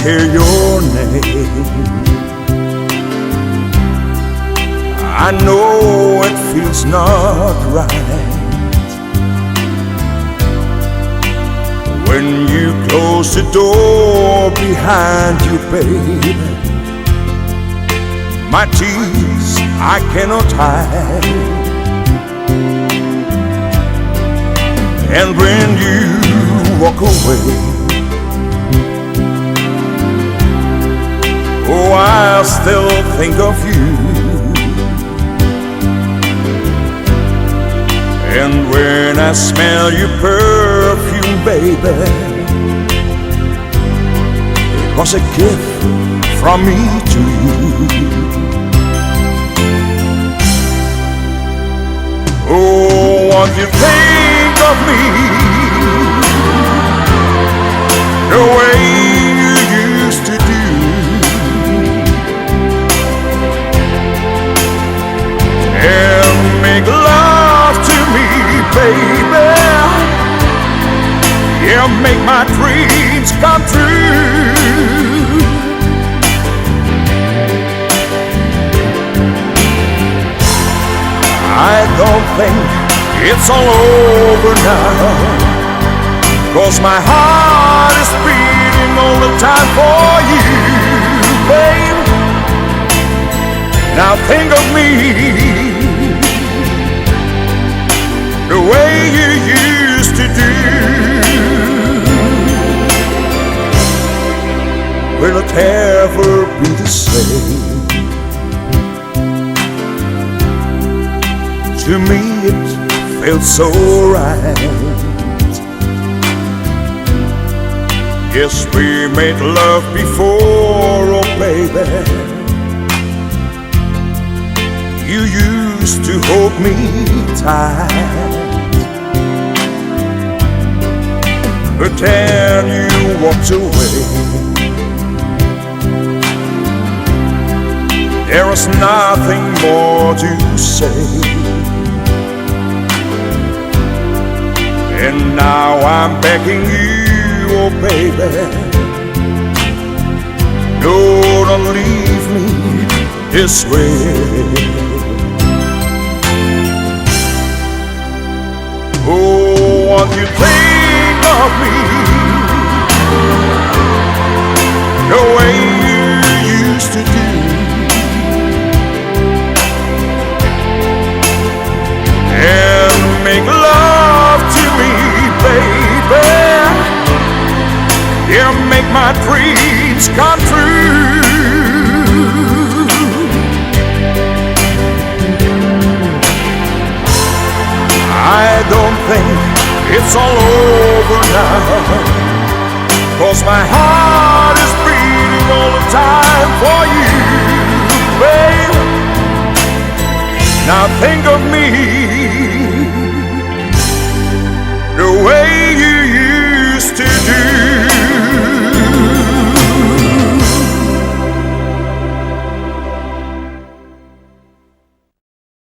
hear your name, I know it feels not right. When you close the door behind you, baby, my tears I cannot hide. And when you walk away, oh, I still think of you. And when I smell your perfume, baby, it was a gift from me to you. Oh, what do you think of me, the way you used to do? And make love to me, baby, yeah, make my dreams come true. I don't think it's all over now, 'cause my heart is beating all the time for you, babe. Now think of me the way you used to do. Will it ever be the same? To me it felt so right. Yes, we made love before, oh baby. You used to hold me tight, but then you walked away. There was nothing more to say. And now I'm begging you, oh baby, no, don't leave me this way. Oh, what do you think of me, the way you used to do? And make love to me, baby, yeah, make my dreams come true. I don't think it's all over now, 'cause my heart is beating all the time for you, babe. Now think of me